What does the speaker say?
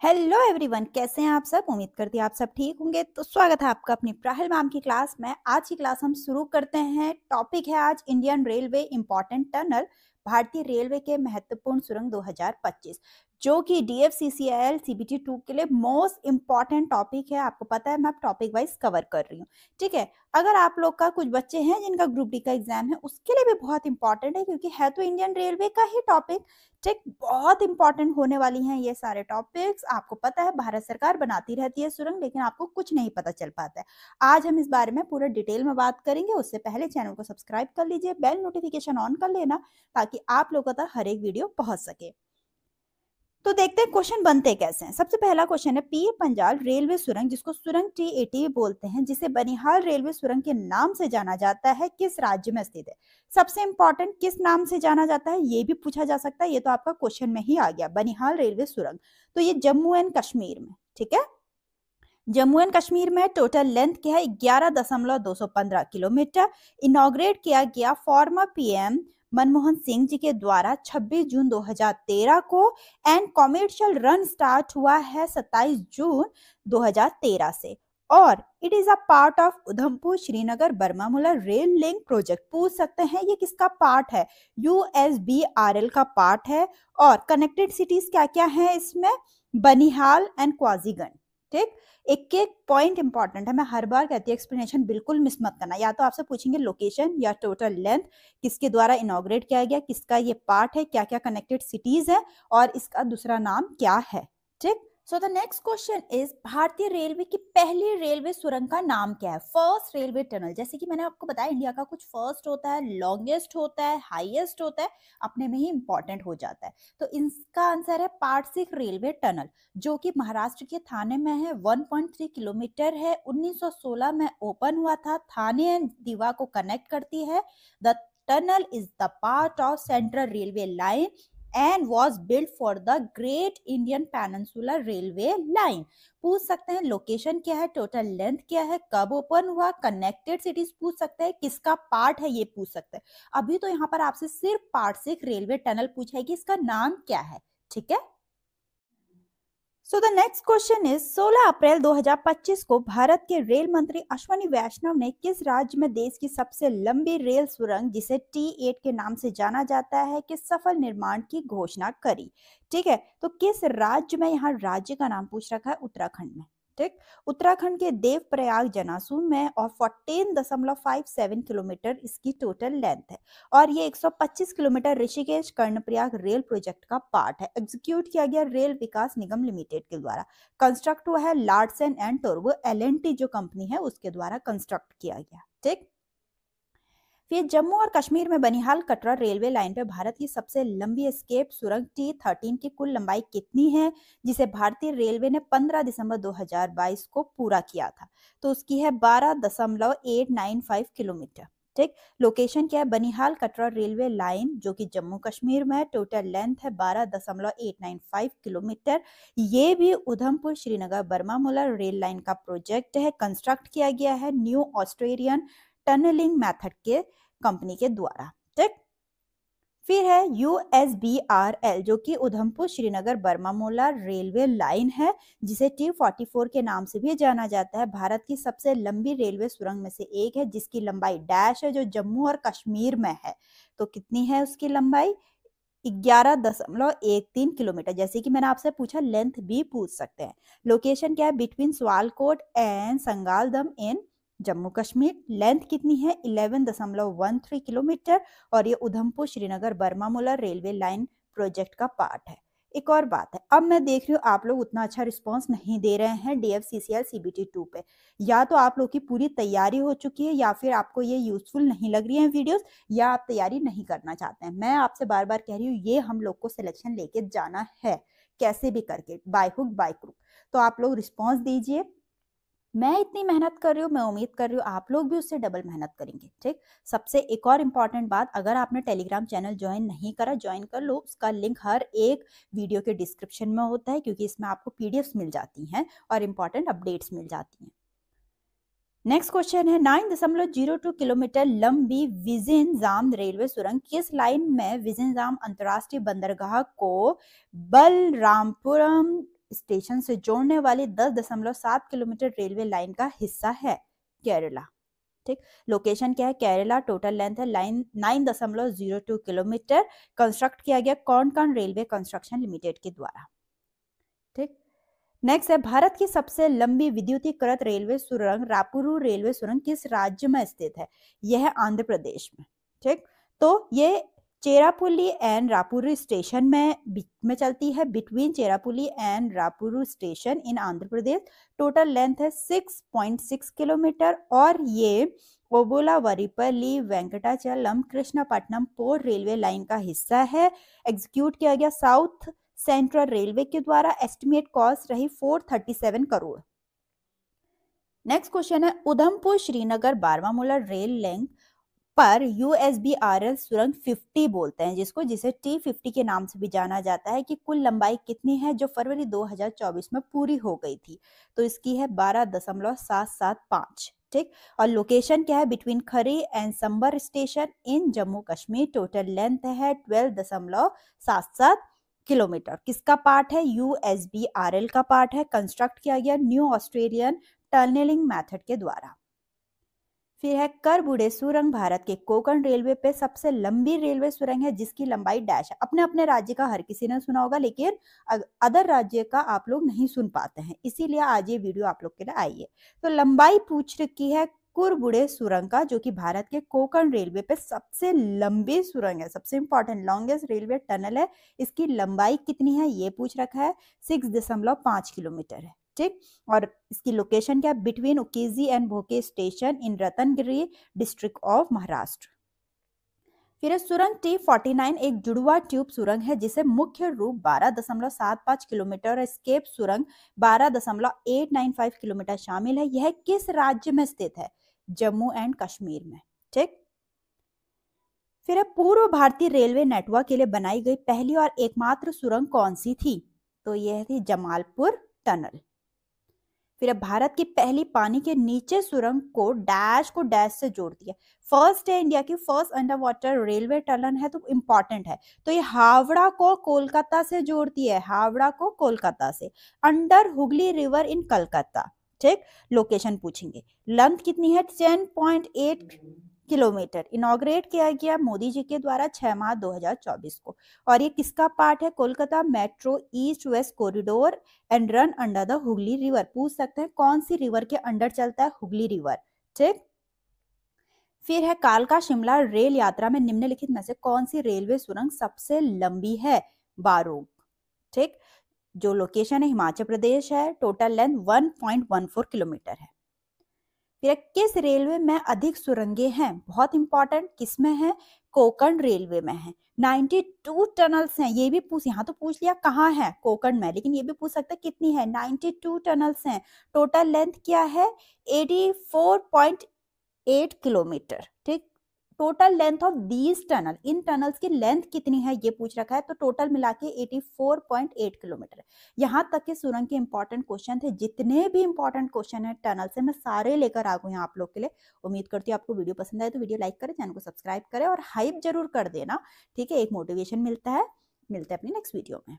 Hello everyone, कैसे हैं आप सब। उम्मीद करती हैं आप सब ठीक होंगे। तो स्वागत है आपका अपनी प्राहल मैम की क्लास में। आज की क्लास हम शुरू करते हैं। टॉपिक है आज इंडियन रेलवे इंपॉर्टेंट टनल, भारतीय रेलवे के महत्वपूर्ण सुरंग 2025, जो कि DFCCIL CBT 2 के लिए मोस्ट इंपॉर्टेंट टॉपिक है। आपको पता है मैं टॉपिक वाइज कवर कर रही हूँ, ठीक है। अगर आप लोग का कुछ बच्चे हैं जिनका ग्रुप डी का एग्जाम है, उसके लिए भी बहुत इंपॉर्टेंट है, क्योंकि है तो इंडियन रेलवे का ही टॉपिक। ठीक, बहुत इंपॉर्टेंट होने वाली हैं ये सारे टॉपिक्स। आपको पता है भारत सरकार बनाती रहती है सुरंग, लेकिन आपको कुछ नहीं पता चल पाता है। आज हम इस बारे में पूरा डिटेल में बात करेंगे। उससे पहले चैनल को सब्सक्राइब कर लीजिए, बेल नोटिफिकेशन ऑन कर लेना, ताकि आप लोगों तक हर एक वीडियो पहुंच सके। तो देखते हैं क्वेश्चन बनते कैसे हैं। सबसे पहला क्वेश्चन है, पीर पंजाल रेलवे सुरंग, जिसको सुरंग T80 बोलते हैं, जिसे बनिहाल रेलवे सुरंग के नाम से जाना जाता है, किस राज्य में स्थित है। सबसे इंपॉर्टेंट, किस नाम से जाना जाता है ये भी पूछा जा सकता है। ये तो आपका क्वेश्चन में ही आ गया, बनिहाल रेलवे सुरंग। तो ये जम्मू एंड कश्मीर में, ठीक है। जम्मू एंड कश्मीर में टोटल लेंथ क्या है, 11.215 किलोमीटर। इनॉग्रेट किया गया फॉर्मर PM मनमोहन सिंह जी के द्वारा 26 जून 2013 को, एंड कॉमर्शियल रन स्टार्ट हुआ है 27 जून 2013 से। और it is a part of Udhampur Srinagar Baramulla rail link project. पूछ सकते हैं ये किसका पार्ट है, USBRL का पार्ट है। और कनेक्टेड सिटीज क्या क्या है इसमें, बनिहाल एंड क्वाजीगंज। ठीक, एक एक पॉइंट इंपॉर्टेंट है, मैं हर बार कहती हूँ, एक्सप्लेनेशन बिल्कुल मिस मत करना। या तो आपसे पूछेंगे लोकेशन या टोटल लेंथ, किसके द्वारा इनॉग्रेट किया गया, किसका ये पार्ट है, क्या क्या कनेक्टेड सिटीज है, और इसका दूसरा नाम क्या है। ठीक, so the next question is, भारतीय रेलवे की पहली रेलवे सुरंग का नाम क्या है। फर्स्ट रेलवे टनल, जैसे कि मैंने आपको बताया, इंडिया का कुछ फर्स्ट होता है, लॉन्गेस्ट होता है, हाईएस्ट होता है, अपने में ही इंपॉर्टेंट हो जाता है। तो इसका आंसर है पारसिक रेलवे टनल, जो कि महाराष्ट्र के थाने में है। 1.3 किलोमीटर है, 1916 में ओपन हुआ था, थाने एंड दीवा को कनेक्ट करती है। The tunnel is the part of central railway line and was build for the great Indian peninsula railway line. पूछ सकते हैं लोकेशन क्या है, टोटल लेंथ क्या है, कब ओपन हुआ, कनेक्टेड सिटीज पूछ सकते हैं, किसका पार्ट है ये पूछ सकते हैं। अभी तो यहाँ पर आपसे सिर्फ पारसिक रेलवे टनल पूछा है कि इसका नाम क्या है, ठीक है। So the next question is, 16 अप्रैल 2025 को भारत के रेल मंत्री अश्विनी वैष्णव ने किस राज्य में देश की सबसे लंबी रेल सुरंग, जिसे T8 के नाम से जाना जाता है, के सफल निर्माण की घोषणा करी। ठीक है, तो किस राज्य में, यहाँ राज्य का नाम पूछ रखा है, उत्तराखंड में। ठीक, उत्तराखंड के देवप्रयाग जनासून में, और 14.57 किलोमीटर इसकी टोटल लेंथ है। और ये 125 kilometre Rishikesh Karnaprayag rail project का पार्ट है। एग्जीक्यूट किया गया रेल विकास निगम लिमिटेड के द्वारा। कंस्ट्रक्ट हुआ है लार्सन एंड टोरबो, LNT जो कंपनी है उसके द्वारा कंस्ट्रक्ट किया गया। ठीक, फिर जम्मू और कश्मीर में बनिहाल कटरा रेलवे लाइन पर भारत की सबसे लंबी एस्केप सुरंग T13 की कुल लंबाई कितनी है, जिसे भारतीय रेलवे ने 15 दिसंबर 2022 को पूरा किया था। तो उसकी है 12.895 किलोमीटर। ठीक, लोकेशन क्या है, बनिहाल कटरा रेलवे लाइन, जो कि जम्मू कश्मीर में है। टोटल लेंथ है 12.895 किलोमीटर। ये भी उधमपुर श्रीनगर बर्मामुला रेल लाइन का प्रोजेक्ट है। कंस्ट्रक्ट किया गया है न्यू ऑस्ट्रेलियन टनलिंग मेथड के कंपनी के द्वारा। ठीक, फिर है USBRL, जो कि उधमपुर श्रीनगर बर्मामुला रेलवे लाइन है, जिसे T44 के नाम से भी जाना जाता है। भारत की सबसे लंबी रेलवे सुरंग में से एक है, जिसकी लंबाई डैश है, जो जम्मू और कश्मीर में है। तो कितनी है उसकी लंबाई, 11.13 किलोमीटर। जैसे कि मैंने आपसे पूछा, लेंथ भी पूछ सकते हैं। लोकेशन क्या है, between Sawalkot and Sangaldan in Jammu Kashmir. Length कितनी है, 11.13 किलोमीटर। और ये Udhampur Srinagar Baramulla railway line project का पार्ट है। एक और बात है, अब मैं देख रही हूँ आप लोग उतना अच्छा रिस्पांस नहीं दे रहे हैं DFCCIL CBT 2 पे। या तो आप लोग की पूरी तैयारी हो चुकी है, या फिर आपको ये यूजफुल नहीं लग रही है वीडियोस, या आप तैयारी नहीं करना चाहते हैं। मैं आपसे बार बार कह रही हूँ, ये हम लोग को सिलेक्शन लेके जाना है, कैसे भी करके, बाय हुक बाय क्रूक। तो आप लोग रिस्पॉन्स दीजिए। मैं इतनी मेहनत कर रही हूँ, मैं उम्मीद कर रही हूँ आप लोग भी उससे डबल मेहनत करेंगे। ठीक, सबसे एक और इम्पॉर्टेंट बात, अगर आपने टेलीग्राम चैनल ज्वाइन नहीं करा, ज्वाइन कर लो। उसका लिंक हर एक वीडियो के डिस्क्रिप्शन में होता है, क्योंकि इसमें आपको PDFs मिल जाती हैं और इम्पॉर्टेंट अपडेट्स मिल जाती हैं। नेक्स्ट क्वेश्चन है, 9.02 किलोमीटर लंबी विजिंजाम रेलवे सुरंग किस लाइन में विजिंजाम अंतरराष्ट्रीय बंदरगाह को बलरामपुरम स्टेशन से जोड़ने वाली 10.7 किलोमीटर रेलवे लाइन का हिस्सा है केरला। ठीक, लोकेशन क्या है? केरला। टोटल लेंथ है लाइन 9.02 किलोमीटर। कंस्ट्रक्ट किया गया कोंकण रेलवे कंस्ट्रक्शन लिमिटेड के द्वारा। ठीक, नेक्स्ट है भारत की सबसे लंबी विद्युतीकृत रेलवे सुरंग रापुरू रेलवे सुरंग किस राज्य में स्थित है? यह है आंध्र प्रदेश में। ठीक, तो ये चेरापुली एंड रापुरू स्टेशन में चलती है, between Cherapuli and Rapuru station in Andhra Pradesh. Total length है 6.6 किलोमीटर और ये Obulavaripalli Venkatachalam Krishnapatnam port railway line का हिस्सा है। एग्जीक्यूट किया गया साउथ सेंट्रल रेलवे के द्वारा। एस्टिमेट कॉस्ट रही 437 करोड़। नेक्स्ट क्वेश्चन है उधमपुर श्रीनगर बारामूला रेल लिंक पर USBRL सुरंग 50 बोलते हैं जिसे T50 के नाम से भी जाना जाता है कि कुल लंबाई कितनी है जो फरवरी 2024 में पूरी हो गई थी? तो इसकी है 12.775। ठीक, और लोकेशन क्या है? Between Khari and Sumber station in Jammu Kashmir. Total length है 12.77 किलोमीटर। किसका पार्ट है? USBRL का पार्ट है। कंस्ट्रक्ट किया गया न्यू ऑस्ट्रेलियन टनलिंग मेथड के द्वारा। फिर है करबुडे सुरंग भारत के कोंकण रेलवे पे सबसे लंबी रेलवे सुरंग है जिसकी लंबाई डैश है। अपने अपने राज्य का हर किसी ने सुना होगा, लेकिन अदर राज्य का आप लोग नहीं सुन पाते हैं, इसीलिए आज ये वीडियो आप लोग के लिए आई है। तो लंबाई पूछ रखी है कुरबुडे सुरंग का, जो कि भारत के कोंकण रेलवे पे सबसे लंबी सुरंग है, सबसे इंपॉर्टेंट लॉन्गेस्ट रेलवे टनल है। इसकी लंबाई कितनी है ये पूछ रखा है, 6.5 किलोमीटर है। ठीक, और इसकी लोकेशन क्या? Between Ukeji and Bhoke station in Ratnagiri district of Maharashtra. फिर सुरंग T49 एक जुड़वा ट्यूब सुरंग है जिसे मुख्य रूप 12.75 किलोमीटर और स्केप सुरंग 12.895 किलोमीटर शामिल है। यह किस राज्य में स्थित है? जम्मू एंड कश्मीर में। ठीक, फिर पूर्व भारतीय रेलवे नेटवर्क के लिए बनाई गई पहली और एकमात्र सुरंग कौन सी थी? तो यह थी जमालपुर टनल। फिर भारत की पहली पानी के नीचे सुरंग को डैश से जोड़ दिया। फर्स्ट है, इंडिया की first under water railway tunnel है, तो इंपॉर्टेंट है। तो ये हावड़ा को कोलकाता से जोड़ती है, हावड़ा को कोलकाता से, under Hooghly river in Calcutta. ठीक, लोकेशन पूछेंगे। लेंथ कितनी है? 10.8 किलोमीटर। इनॉग्रेट किया गया मोदी जी के द्वारा 6 मार्च 2024 को। और ये किसका पार्ट है? Kolkata metro east west corridor and run under the Hooghly river. पूछ सकते हैं कौन सी रिवर के अंडर चलता है? हुगली रिवर। ठीक, फिर है कालका शिमला रेल यात्रा में निम्नलिखित में से कौन सी रेलवे सुरंग सबसे लंबी है? बारोग। ठीक, जो लोकेशन है हिमाचल प्रदेश है। टोटल लेंथ 1.14 किलोमीटर है। फिर किस रेलवे में अधिक सुरंगें हैं? बहुत इंपॉर्टेंट, किसमें है? कोंकण रेलवे में है। 92 टनल्स हैं। ये भी यहाँ तो पूछ लिया कहाँ है, कोंकण में, लेकिन ये भी पूछ सकते हैं कितनी है? 92 टनल्स हैं। टोटल लेंथ क्या है? 84.8 किलोमीटर। ठीक, total length of these tunnel, in tunnels की लेंथ कितनी है ये पूछ रखा है। तो टोटल मिला के 84.8 किलोमीटर। यहाँ तक के सुरंग के इंपॉर्टेंट क्वेश्चन थे। जितने भी इंपॉर्टेंट क्वेश्चन है टनल से मैं सारे लेकर आ गई हूँ आप लोग के लिए। उम्मीद करती हूँ आपको वीडियो पसंद आए तो वीडियो लाइक करें, चैनल को सब्सक्राइब करें और हाइप जरूर कर देना। ठीक है, एक मोटिवेशन मिलता है। मिलते हैं अपनी नेक्स्ट वीडियो में।